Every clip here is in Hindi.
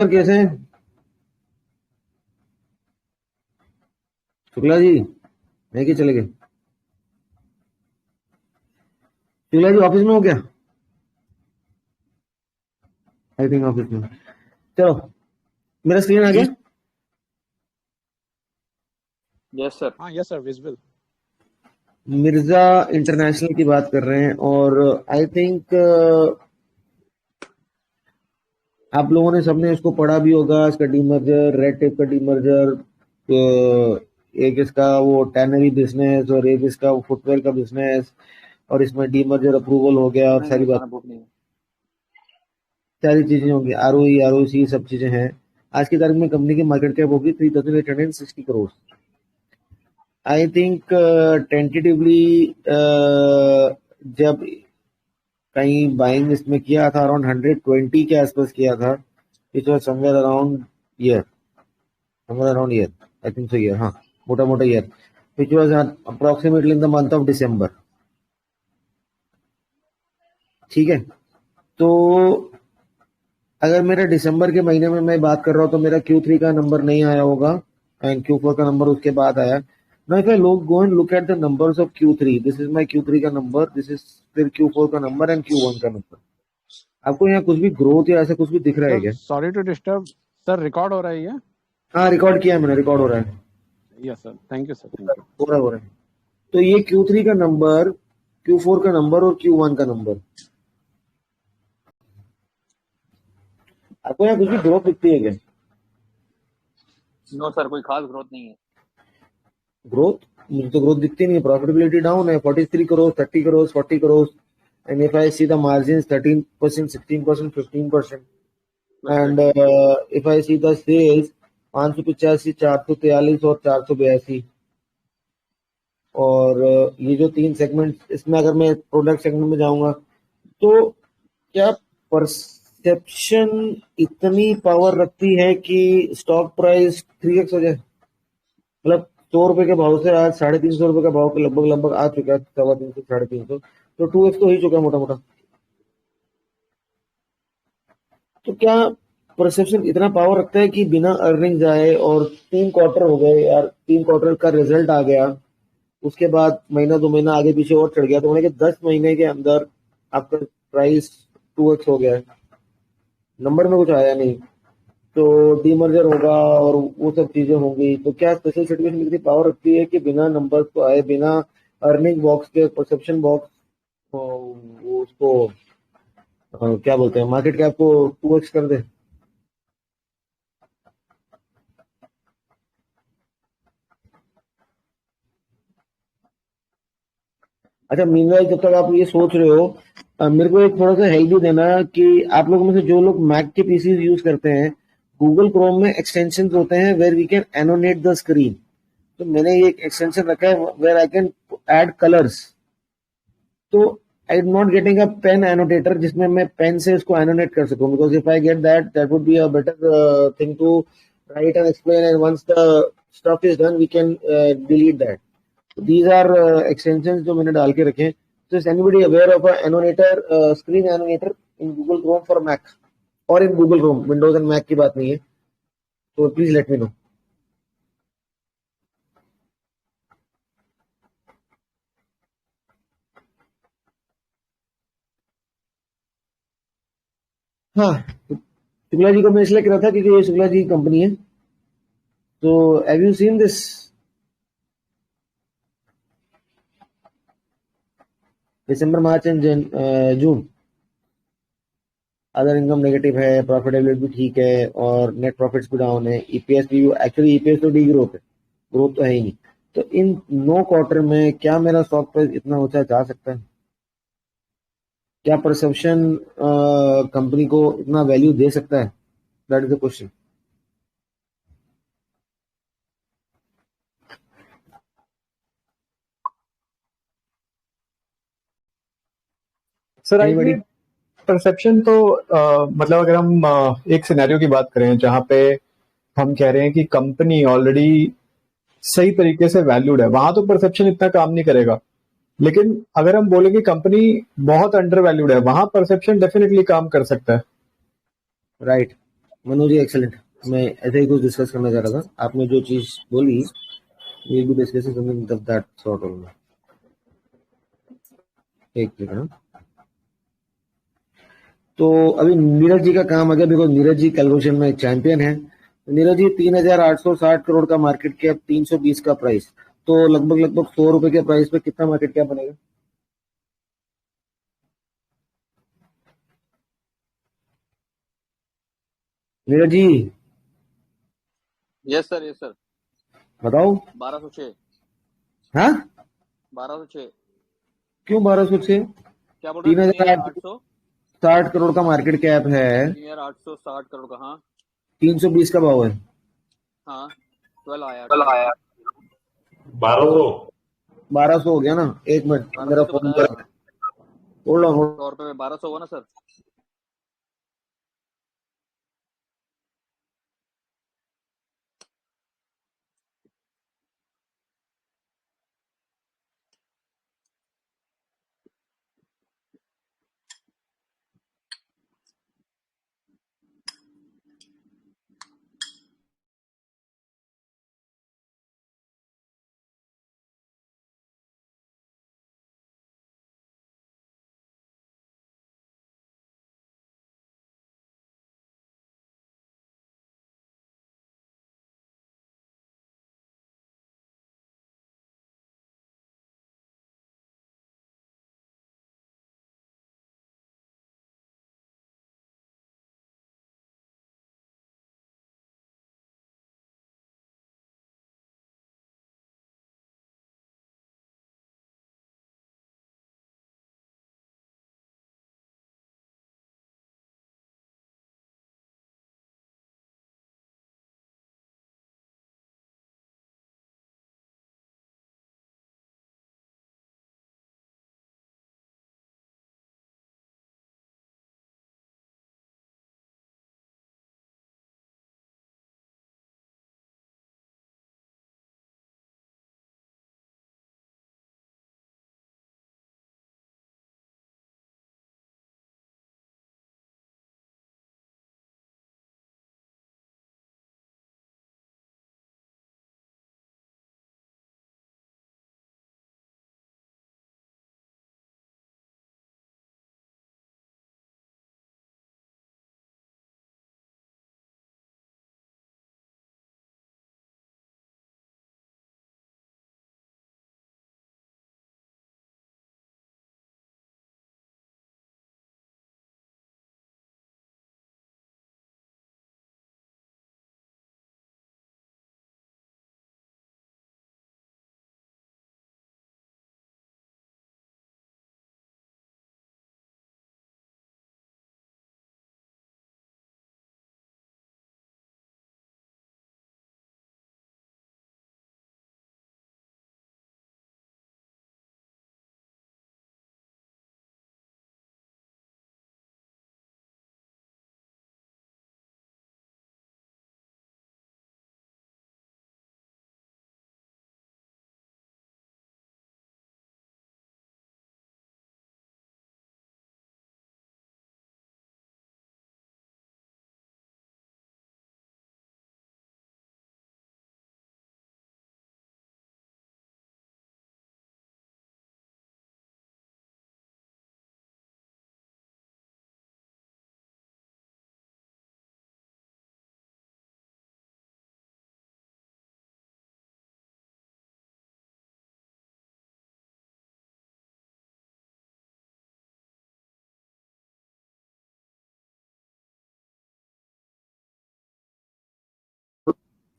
सर कैसे हैं? शुक्ला जी नहीं कि चले गए? शुक्ला जी ऑफिस में हो क्या? आई थिंक ऑफिस में। चलो, मेरा स्क्रीन आ गया। Yes sir. हाँ yes sir, visible. Mirza international की बात कर रहे हैं और आई थिंक आप लोगों ने सबने इसको पढ़ा भी होगा। इसका डीमर्जर, रेड टेप का डीमर्जर, एक इसका वो टैनरी बिजनेस और एक इसका फुटवेयर का बिजनेस, और इसमें डीमर्जर अप्रूवल हो गया और सारी बात, सारी चीजें होंगी। आरओई, आरओसी सब चीजें हैं। आज की तारीख में कंपनी की मार्केट कैप होगी 3,860 करोड़। आई थिंक टेंटेटिवली जब कहीं बाइंग इसमें किया था अराउंड 120 के आसपास किया था। It was somewhere around year, somewhere around year, I think so year, हाँ मोटा मोटा year, which was approximately in the month of December. ठीक है, तो अगर मेरा दिसंबर के महीने में मैं बात कर रहा हूँ तो मेरा Q3 का नंबर नहीं आया होगा एंड Q4 का नंबर उसके बाद आया। Now if I go and look at the numbers of Q3, this is my Q3 का नंबर, this is फिर Q4 का नंबर एंड Q1 का नंबर। आपको यहाँ कुछ भी ग्रोथ या ऐसा कुछ भी दिख रहा है क्या? Sorry to disturb sir, record हो रहा है ये? हाँ रिकॉर्ड किया है मैंने, रिकॉर्ड हो रहा है। Yes sir, thank you sir, thank you. हो रहा है। तो ये Q3 का नंबर, Q4 का नंबर और Q1 का नंबर, आपको यहाँ कुछ भी ग्रोथ दिखती है क्या? नो सर, कोई खास ग्रोथ नहीं है। ग्रोथ, मुझे तो ग्रोथ दिखती नहीं है। प्रॉफिटेबिलिटी डाउन है, 43 crore, 30 crore, 40 crore, and if I see the margins 13%, 16%, 15%, and if I see the sales 585, 443 और 482, और ये जो तीन सेगमेंट, इसमें अगर मैं प्रोडक्ट सेगमेंट में जाऊंगा तो क्या परसेप्शन इतनी पावर रखती है कि स्टॉक प्राइस 3x हो जाए? मतलब 100 रुपए के भाव से आज 350 रुपए का भाव के लगभग लगभग आ चुका है, 350, 350, तो 2x तो हो ही चुका है मोटा मोटा। तो क्या परसेप्शन इतना पावर रखता है कि बिना अर्निंग जाए, और 3 क्वार्टर हो गए यार, 3 क्वार्टर का रिजल्ट आ गया, उसके बाद महीना 2 महीना आगे पीछे और चढ़ गया, तो मैंने कि 10 महीने के अंदर आपका प्राइस 2x हो गया है, नंबर में कुछ आया नहीं, तो डीमर्जर होगा और वो सब चीजें होंगी। तो क्या स्पेशल सर्टिफिकेशन कितनी पावर रखती है कि बिना नंबर्स को आए, बिना अर्निंग बॉक्स के, परसेप्शन बॉक्स, वो उसको क्या बोलते हैं, मार्केट कैप को 2x कर दे। अच्छा, मीनवाइल जब तक आप ये सोच रहे हो, मेरे को एक थोड़ा सा हेल्प भी देना कि आप लोगों में से जो लोग मैक के पीसीज यूज करते हैं, गूगल क्रोम में एक्सटेंशन होते हैं where we can annotate the screen. तो मैंने ये एक एक्सटेंशन रखा है where I can add colours. तो I am not getting a pen annotator जिसमें मैं पेन से इसको एनोनेट कर सकूं, because if I get that, that would be a better thing to write and explain, and once the stuff is done we can delete that. These are extensions जो मैंने डाल के रखे हैं। So is anybody aware of a annotator, screen annotator in Google Chrome for Mac or in Google Chrome? Windows and Mac की बात नहीं है, तो please let me know. हाँ, शुक्ला जी को मैं इसलिए कह रहा था क्योंकि ये शुक्ला जी की कंपनी है। तो have you seen this? December, March and June other income negative है, प्रॉफिटेबिलिटी भी ठीक है और नेट प्रॉफिट्स भी डाउन है, ईपीएस भी, एक्चुअली ईपीएस तो डी ग्रोथ है, ग्रोथ तो है ही नहीं। तो इन 9 क्वार्टर में क्या मेरा स्टॉक प्राइस इतना ऊंचा जा सकता है? क्या परसेप्शन कंपनी को इतना वैल्यू दे सकता है? That is the question. Sir I think perception तो मतलब अगर हम एक सिनेरियो की बात करें जहां पे हम कह रहे हैं कि कंपनी ऑलरेडी सही तरीके से वैल्यूड है, वहां तो परसेप्शन इतना काम नहीं करेगा। लेकिन अगर हम बोले कि कंपनी बहुत अंडर वैल्यूड है, वहां परसेप्शन डेफिनेटली काम कर सकता है। राइट। मनोज जी एक्सेलेंट। मैं ऐसे ही कुछ डिस्कस करना चाह रहा था, आपने जो चीज बोली will be discussing something of that sort only. एक मिनट हाँ। तो अभी नीरज जी का काम आ गया, बिकॉज नीरज जी कैलकुलेशन में चैंपियन है। नीरज जी 3,860 करोड़ का मार्केट कैप, 320 का प्राइस, तो लगभग लगभग 100 रुपए के प्राइस पे कितना मार्केट कैप बनेगा? Neeraj ji yes sir, yes sir. बताओ। 1206। हाँ 1206। क्यों 1206? क्या बोल रहे तीन हैं? हजार 3800। 60 करोड़ का मार्केट कैप है, 3860 करोड़ का। हाँ 320 का भाव है। हाँ। 12 आया, कल 12 आया आया। 1200। 1200 हो गया ना? एक मिनट 1200 मेरा ही तो फोन बताया। पर, होल्ड ऑन। 100 रुपए में 1200 हुआ ना सर?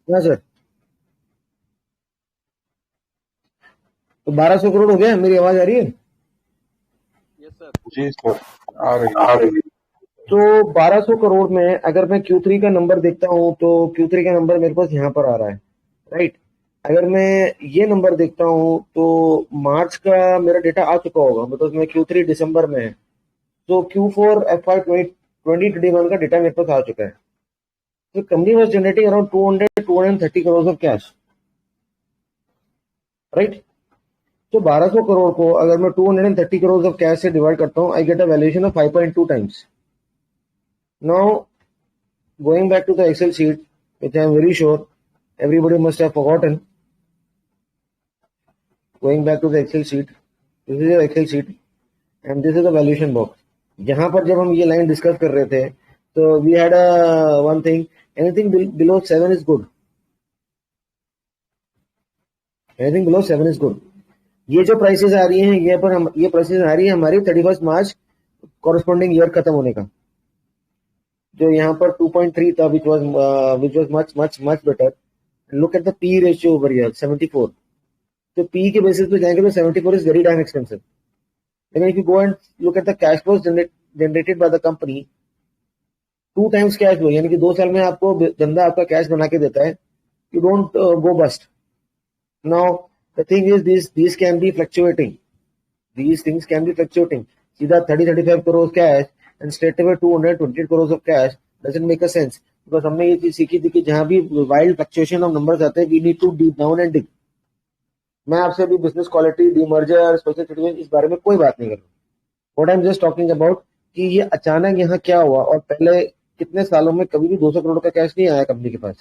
हाँ सर, तो 1200 करोड़ हो गया। मेरी आवाज आ रही है? Yes sir. जी सर, आ रही है। तो 1200 करोड़ में अगर मैं Q3 का नंबर देखता हूँ तो Q3 का नंबर मेरे पास यहाँ पर आ रहा है, राइट। अगर मैं ये नंबर देखता हूँ तो मार्च का मेरा डेटा आ चुका होगा, बिकॉज मैं Q3 दिसंबर में है। तो Q4 FY 2021 का डेटा मेरे पास आ चुका है। तो company was generating around 230 crore of cash, right. तो 1200 करोड़ को अगर मैं 230 करोड़ ऑफ कैश से डिवाइड करता हूँ, I get a valuation of 5.2 times. Now going back to the Excel sheet, which I am very sure everybody must have forgotten. Going back to the Excel sheet, this is your Excel sheet and this is the valuation box. यहाँ पर जब हम ये लाइन डिस्कस कर रहे थे तो we had a one thing, anything below 7 is good. Anything below 7 is good. ये जो प्राइसेस आ रही हैं ये प्राइसेस आ रही है हमारी 31 मार्च कॉरेस्पॉन्डिंग ईयर खत्म होने का, जो यहाँ पर 2.3 था, which was much better. Look at the P ratio over here, 74. तो P के बेसिस पे जाएंगे तो 74 is very damn expensive. लेकिन if you go and look at the cash flows generated by the company, 2 times cash flow, यानी कि 2 साल में आपको धंधा आपका कैश बना के देता है. You don't go bust. Now the thing is these can be fluctuating. These things can be fluctuating. सीधा 30-35 crores cash and straight away 220 crores of cash doesn't make a sense. Because हमने ये चीज सीखी थी कि जहां भी wild fluctuation of numbers आते हैं, we need to deep down and dig. मैं आपसे अभी business quality, demerger, special situation इस बारे में कोई बात नहीं कर रहा. What I am just talking about कि ये अचानक यहाँ क्या हुआ और पहले कितने सालों में कभी भी 200 करोड़ का कैश नहीं आया कंपनी के पास.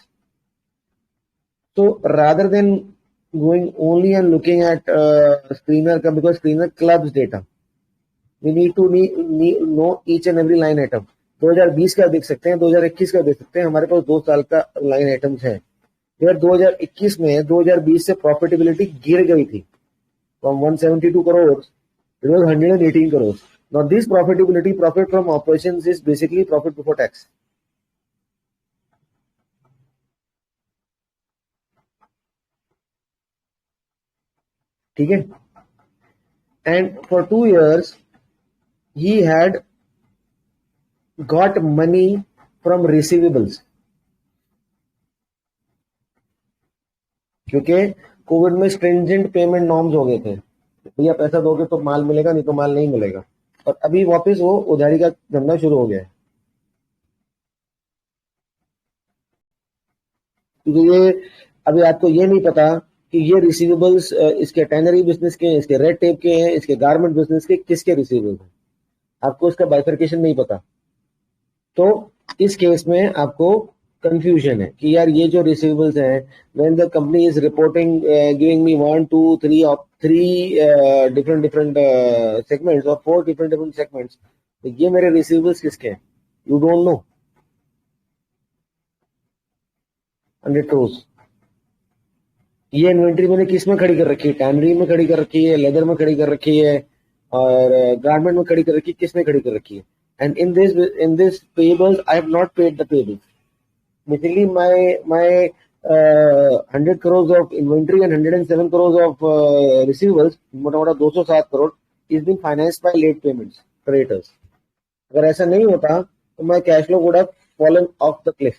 तो rather than going only and looking at screener का, because screener clubs data, we need to know each and every line item. 2020 का देख सकते हैं, 2021 का देख सकते हैं, हमारे पास 2 साल का लाइन आइटम्स है. यार 2021 में 2020 से प्रॉफिटेबिलिटी गिर गई थी from 172 crore, it was 118 crore. Now this profitability, profit from operations is basically profit before tax. ठीक है. And for 2 years he had got money from receivables. क्योंकि कोविड में स्ट्रिंजेंट पेमेंट नॉर्म्स हो गए थे, भैया पैसा दोगे तो माल मिलेगा, नहीं तो माल नहीं मिलेगा. और अभी वापस वो उधारी का धंधा शुरू हो गया है. क्योंकि ये अभी आपको ये नहीं पता कि ये रिसीवेबल्स इसके टैनरी बिजनेस के, इसके रेड टेप के हैं, इसके गारमेंट बिजनेस के, किसके रिसीवेबल्स हैं, आपको इसका बाइफर्केशन नहीं पता. तो इस केस में आपको कंफ्यूजन है कि यार ये जो रिसीवेबल्स हैं, when the company is reporting giving me 1 2 3 different segments और 4 डिफरेंट सेगमेंट्स, तो ये मेरे रिसीवेबल्स किसके हैं, यू डोंट नो. 100 crores ये इन्वेंट्री मैंने किस में खड़ी कर रखी है, टैनरी में खड़ी कर रखी है, लेदर में खड़ी कर रखी है, और गारमेंट में खड़ी कर रखी है, किस में खड़ी कर रखी है. And in this pebbles I have not paid the pebbles. Basically, my 100 crores of inventory and 107 crores of receivables, मोटा 207 crore, is being financed by late payments, creditors. अगर ऐसा नहीं होता तो my cash flow would have fallen off the cliff.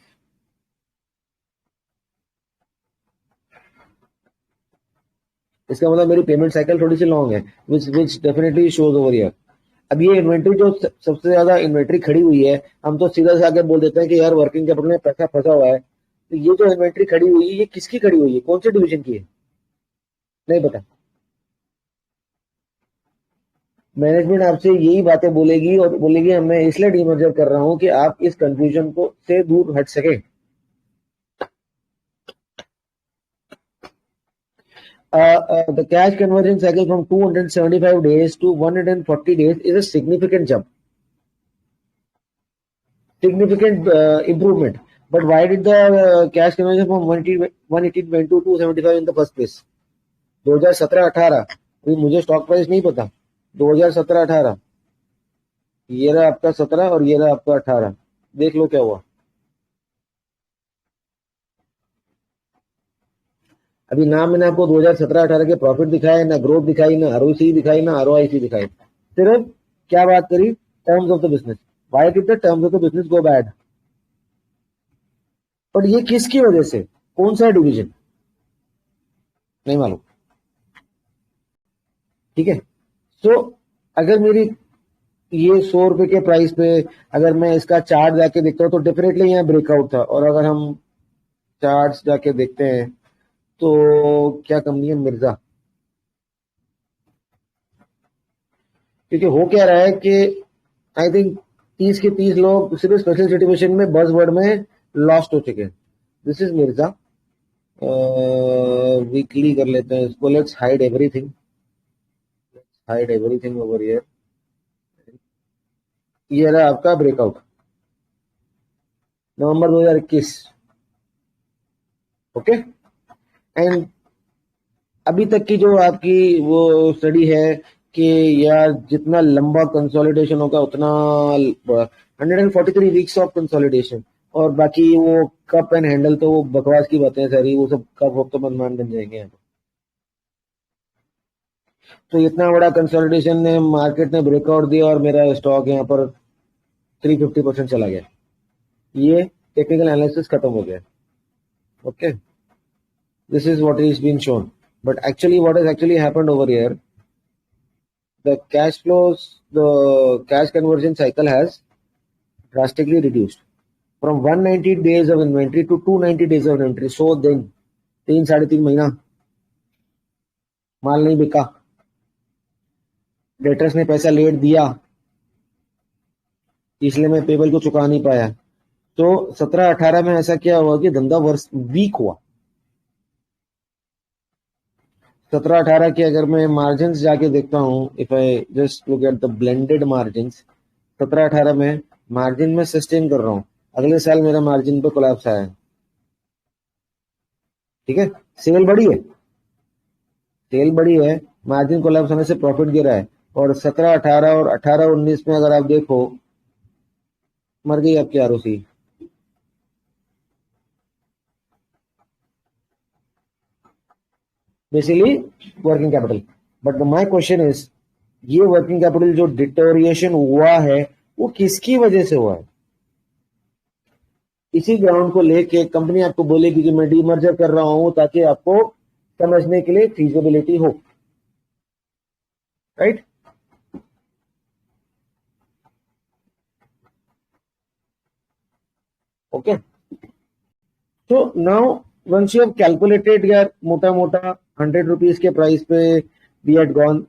इसका मतलब मेरी पेमेंट साइकिल थोड़ी सी लॉन्ग है, which definitely shows over here. अब ये इन्वेंट्री जो सबसे ज्यादा इन्वेंट्री खड़ी हुई है, हम तो सीधा से आके बोल देते हैं कि यार वर्किंग कैपिटल में पैसा फंसा हुआ है. तो ये जो इन्वेंट्री खड़ी हुई है, ये किसकी खड़ी हुई है, कौन से डिवीजन की है, नहीं पता. मैनेजमेंट आपसे यही बातें बोलेगी और बोलेगी मैं इसलिए डीमर्जर कर रहा हूं कि आप इस कंफ्यूजन को से दूर हट सके. The cash conversion cycle from 275 days to 140 days is a significant jump, significant improvement. But why did the cash conversion from 180 went to 275 in the first place? 2017-18, अभी मुझे स्टॉक प्राइस नहीं पता. 2017-18, ये रहा आपका 17 और ये रहा आपका 18, देख लो क्या हुआ. अभी ना मैंने आपको 2017-18 के प्रॉफिट दिखाए, ना ग्रोथ दिखाई, ना आरओसी दिखाई, ना आरओआईसी दिखाई. सिर्फ क्या बात करी, terms of the business. Why did the terms of the business go bad? But ये किसकी वजह से, कौन सा डिवीजन, नहीं मालूम. ठीक है. सो अगर मेरी ये 100 रुपए के प्राइस पे अगर मैं इसका चार्ट जाके देखता हूँ तो डेफिनेटली यहाँ ब्रेकआउट था. और अगर हम चार्ट्स जाके देखते हैं तो क्या कंपनी है, मिर्जा. क्योंकि हो क्या रहा है कि आई थिंक 30 के 30 लोग सिर्फ स्पेशल सिचुएशन में बज़वर्ड में लॉस्ट हो चुके हैं. This is Mirza. वीकली कर लेते हैं इसको. Let's hide everything over here. ये रहा आपका ब्रेकआउट नवंबर 2021. ओके. एंड अभी तक की जो आपकी वो स्टडी है कि यार जितना लंबा कंसोलिडेशन होगा उतना 143 वीक्स ऑफ कंसोलिडेशन, और बाकी वो कप एंड हैंडल तो वो बकवास की बातें हैं सारी. वो सब कप वक्त तो मनमान बन जाएंगे यहाँ पर. तो इतना बड़ा कंसोलिडेशन ने मार्केट ने ब्रेकआउट दिया और मेरा स्टॉक यहाँ पर 350% चला गया. ये टेक्निकल एनालिसिस खत्म हो गया. Okay. This is what is being shown. But actually, what has actually happened over here, the cash flows, the cash conversion cycle has drastically reduced from 190 days of inventory to 290 days of inventory. So then, 3-3.5 महीना माल नहीं बिका, डेटर्स ने पैसा लेट दिया, इसलिए मैं पेबल को चुका नहीं पाया. तो 17-18 में ऐसा क्या हुआ कि धंधा वीक हुआ. 17-18 के अगर मैं मार्जिन जाके देखता हूं, if I just look at the blended margin, 17-18 में मार्जिन में सस्टेन कर रहा हूं. अगले साल मेरा मार्जिन पे कोलैप्स आया है. ठीक है. सेल बड़ी है, मार्जिन कोलैप्स होने से प्रॉफिट गिरा है. और 17-18 और 18-19 में अगर आप देखो, मर गई आपकी ROC. Basically working capital. But my question is, ये वर्किंग कैपिटल जो डिटोरिएशन हुआ है वो किसकी वजह से हुआ है? इसी ग्राउंड को लेके कंपनी आपको बोलेगी कि मैं डीमर्जर कर रहा हूं ताकि आपको समझने के लिए फीजिबिलिटी हो. राइट. ओके. तो now once you have calculated यार मोटा 100 रुपीज के प्राइस पे we had gone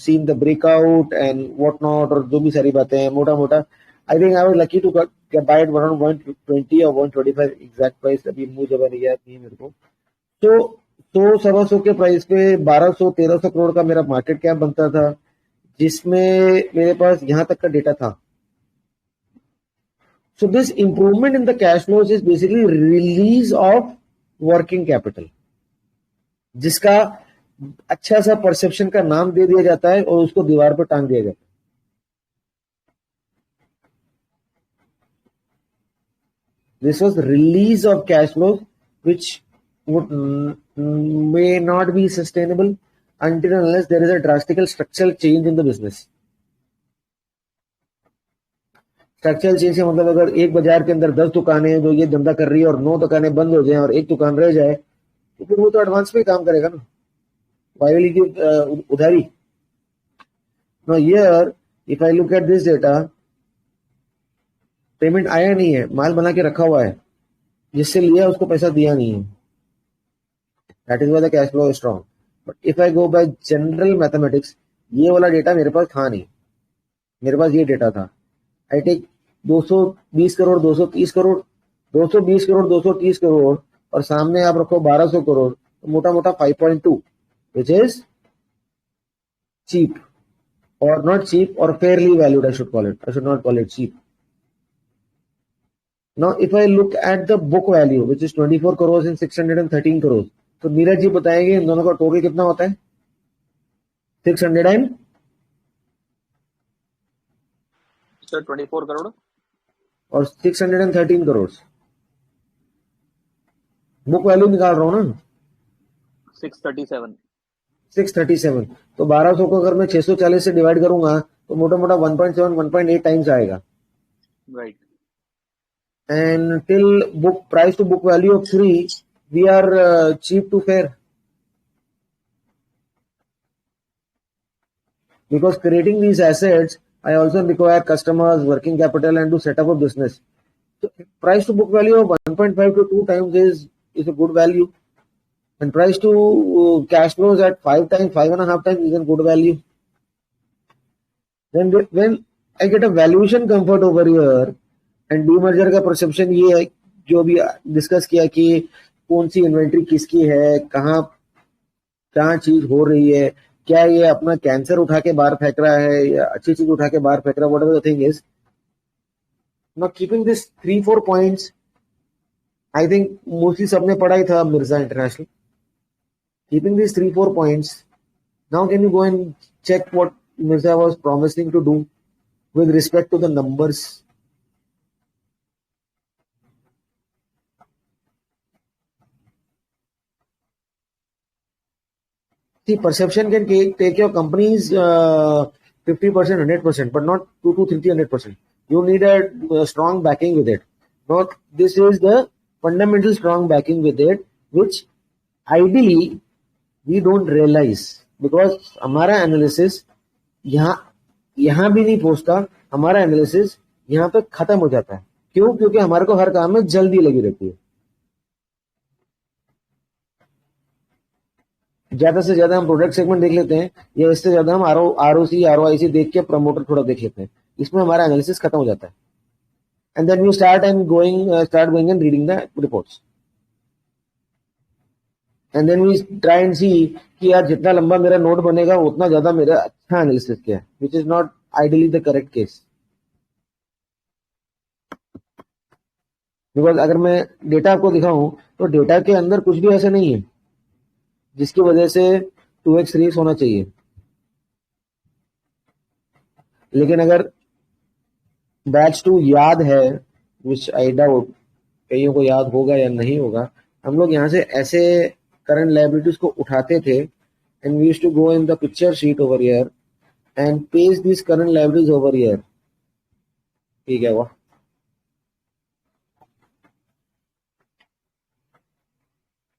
seen the breakout and what not, और जो भी सारी बातें हैं मोटा I think I was lucky to buy it around 120 or 125 exact price. अभी मुंह जबा नहीं याद नहीं मेरे को. तो 100-125 के प्राइस पे 1200-1300 करोड़ का मेरा मार्केट कैप बनता था, जिसमें मेरे पास यहां तक का डेटा था. So this improvement in the cash flows is basically release of working capital, जिसका अच्छा सा परसेप्शन का नाम दे दिया जाता है और उसको दीवार पर टांग दिया जाता है. This was release of cash flows which would may not be sustainable until and unless there is a drastic structural change in the business. Structural change से मतलब अगर एक बाजार के अंदर 10 दुकानें जो ये धंधा कर रही है और 9 दुकानें बंद हो जाएं और एक दुकान रह जाए, तो फिर वो तो एडवांस पे काम करेगा ना. वायरली की उधारी. Now here if I look at this data, payment आया नहीं है, माल बना के रखा हुआ है, जिससे लिया उसको पैसा दिया नहीं है. That is why the cash flow is strong. But if I go bye general mathematics, ये वाला डेटा मेरे पास था नहीं. मेरे पास ये डेटा था. आई टेक 220 करोड़, 230 करोड़, 220 करोड़, 230 करोड़ और सामने आप रखो 1200 करोड़, तो मोटा 5.2, which is cheap or not cheap or fairly valued, I should call it. I should not call it cheap. Now if I look at the book value which is 24 crores and 613 crores, तो नीरज जी बताएंगे इन दोनों का टोटल कितना होता है? 600 सर 24 करोड़ और 613 करोड़. बुक वैल्यू निकाल रहा हूं ना. 637. तो 1200 को अगर मैं 640 से डिवाइड करूंगा तो मोटा 1.7 1.8 टाइम्स आएगा. Right. And till book price to book value of 3 we are cheap to fair, because creating these assets I also require customers, working capital and to set up a business. So price to book value of 1.5 to 2 times is a good value, and price to cash flows at 5 times, 5.5 times is a good value. Then when I get a valuation comfort over here and demerger का perception ये है जो भी डिस्कस किया कि कौन सी इन्वेंट्री किसकी है, कहाँ कहाँ चीज हो रही है, क्या ये अपना कैंसर उठा के बाहर फेंक रहा है या अच्छी चीज उठा के बाहर फेंक रहा है, whatever the thing is, now keeping this 3-4 points, I think mostly सबने पढ़ा ही था Mirza international. Keeping this 3-4 points, now can you go and check what Mirza was promising to do with respect to the numbers. See, perception can take your company's 50%, 100%, but not 2 to 300%. You need a strong backing with it. Not this is the fundamental strong backing with it, which ideally we don't realize because हमारा analysis यहाँ भी नहीं पहुंचता. हमारा एनालिसिस यहाँ पे खत्म हो जाता है. क्यों? क्योंकि हमारे को हर काम में जल्दी लगी रहती है. ज्यादा से ज्यादा हम प्रोडक्ट सेगमेंट देख लेते हैं या इससे ज्यादा हम आरओसी आरओआईसी देख के प्रमोटर थोड़ा देख लेते हैं. इसमें हमारा एनालिसिस खत्म हो जाता है. And then we start going and reading the reports and then we try and see कि यार जितना लंबा मेरा नोट बनेगा उतना ज्यादा मेरा अच्छा एनालिसिस किया है, which is not ideally the correct case. Because अगर मैं डेटा आपको दिखाऊं तो डेटा के अंदर कुछ भी ऐसा नहीं है जिसकी वजह से 2x 3x होना चाहिए. लेकिन अगर बैच 2 याद है, विच आई डाउट कईयों को याद होगा या नहीं होगा, हम लोग यहाँ से ऐसे करंट लायबिलिटीज को उठाते थे and we used to go in the picture sheet over here and paste this current liabilities over here. ठीक है, वो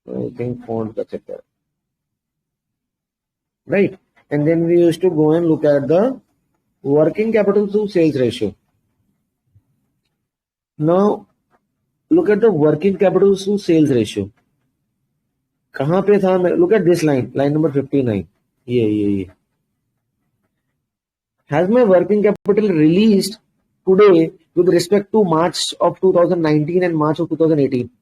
आई थिंक फोन का चक्कर, right? And then we used to go and look at the working capital to sales ratio. Now look at the working capital to sales ratio. कहां पे था? Look at this line number 59. ये has my working capital released today with respect to March of 2019 and March of 2018?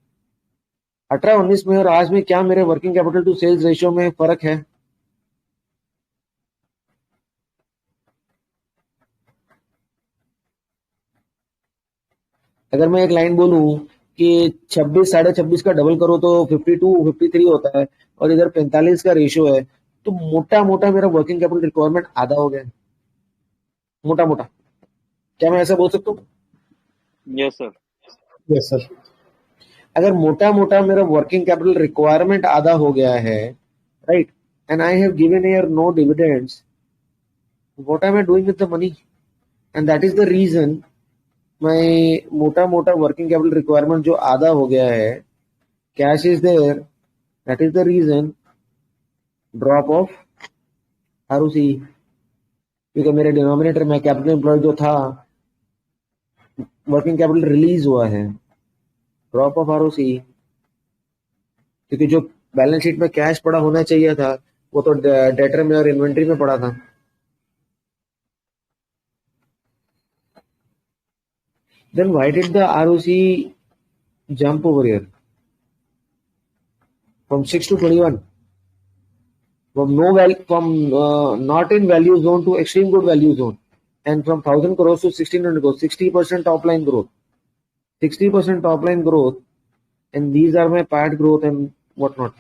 18-19 में और आज में क्या मेरे working capital to sales ratio में फर्क है? अगर मैं एक लाइन बोलूं कि 26 26.5 का डबल करो तो 52 53 होता है और इधर 45 का रेशियो है, तो मोटा मोटा मेरा वर्किंग कैपिटल रिक्वायरमेंट आधा हो गया. मोटा मोटा क्या मैं ऐसा बोल सकता हूँ? Yes sir. Yes sir. अगर मोटा मोटा मेरा वर्किंग कैपिटल रिक्वायरमेंट आधा हो गया है, right, and I have given here no dividends, what am I doing with the money? And that is the reason my मोटा मोटा वर्किंग कैपिटल रिक्वायरमेंट जो आधा हो गया है, cash is there, that is the reason drop of ROC. क्योंकि मेरे डिनोमिनेटर में कैपिटल एम्प्लॉय जो था वर्किंग कैपिटल रिलीज हुआ है, ड्रॉप ऑफ आरओसी. क्योंकि जो बैलेंस शीट में कैश पड़ा होना चाहिए था वो तो डेटर में और इन्वेंट्री में पड़ा था. Then why did the ROC jump over here from 6 to 21? From not in value zone to extreme good value zone, and from 1,000 crores to 1,600 crores, 60% top line growth, 60% top line growth, and these are my PAT growth and whatnot.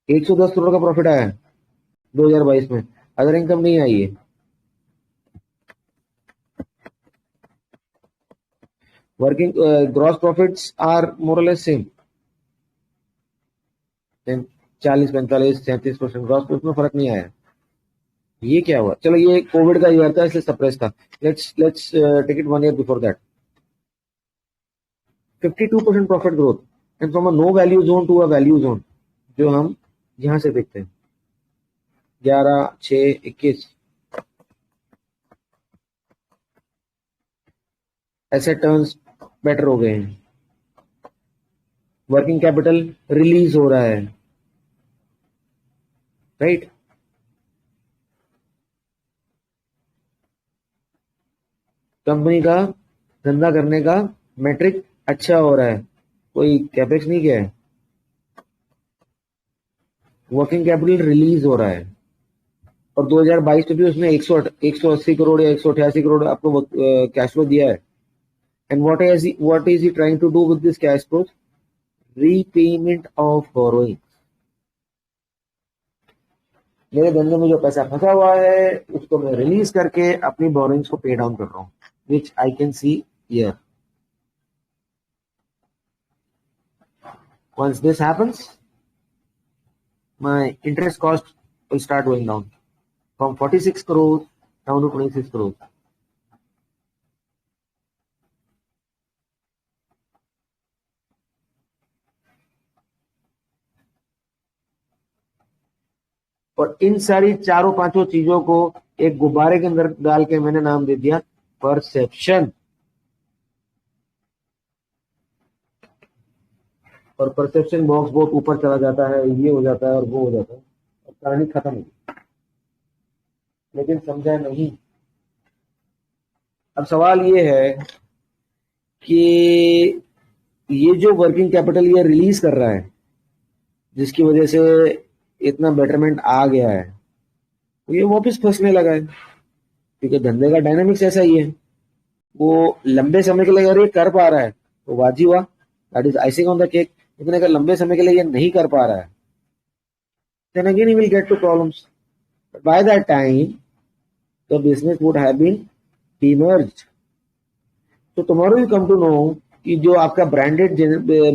110 crore का प्रॉफिट आया है 2022 में, अदर इनकम नहीं आई है. Working gross profits are more or less same, 40 45 37% gross profit में फर्क नहीं आया. ये क्या हुआ? चलो ये कोविड का ईयर था इसलिए सप्रेस था. Let's take it 1 year before that. 52% profit growth and from a no value zone to a value zone, जो हम यहां से देखते हैं 11 6 21. ऐसे टर्न्स बेटर हो गए हैं, वर्किंग कैपिटल रिलीज हो रहा है, राइट. कंपनी का धंधा करने का मैट्रिक अच्छा हो रहा है, कोई कैपेक्स नहीं किया है, वर्किंग कैपिटल रिलीज हो रहा है, और 2022 में भी उसने 180 करोड़ या 188 करोड़ आपको कैश फ्लो दिया है. And what is he trying to do with this cash flow? Repayment of borrowing. मेरे धंधे में जो पैसा फंसा हुआ है उसको मैं रिलीज करके अपनी बोरोइंग्स को पे डाउन कर रहा हूँ, which I can see here. Once this happens, my interest cost will start going down from 46 crores down to 26 crores. और इन सारी चारों पांचों चीजों को एक गुब्बारे के अंदर डाल के मैंने नाम दे दिया परसेप्शन. और परसेप्शन बॉक्स बहुत ऊपर चला जाता है, ये हो जाता है और वो हो जाता है, और कहानी खत्म हो गई. लेकिन समझा नहीं. अब सवाल ये है कि ये जो वर्किंग कैपिटल ये रिलीज कर रहा है, जिसकी वजह से इतना बेटरमेंट आ गया है, तो ये वापस फंसने लगा है, क्योंकि धंधे का डायनामिक्स ऐसा ही है. वो लंबे समय के लिए अगर ये कर पा रहा है तो वाजी हुआ, that is icing on the cake. लेकिन अगर लंबे समय के लिए ये नहीं कर पा रहा है, then again he will get to problems. But by that time, the business would have been demerged. So tomorrow you come to know कि जो आपका ब्रांडेड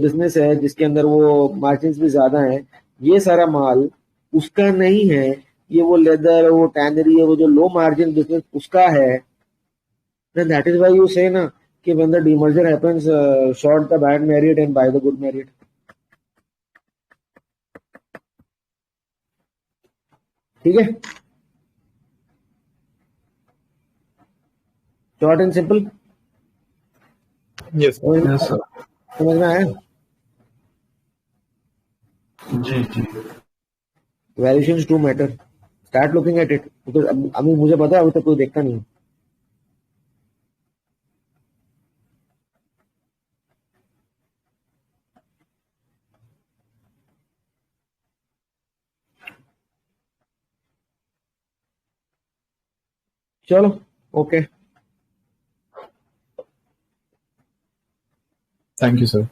बिजनेस है, जिसके अंदर वो मार्जिन्स भी ज्यादा हैं, ये सारा माल उसका नहीं है, ये वो लेदर, वो टैनरी है, वो जो लो मार्जिन बिजनेस उसका है. Then that is why you say ना कि when the demerger happens, short the bad merit and buy the good merit. ठीक है, short and simple. Yes sir. समझ में आया? जी जी. Valuations do matter. Start looking at it, because अभी मुझे पता है अभी तक कोई देखता नहीं. चलो ओके. Thank you sir.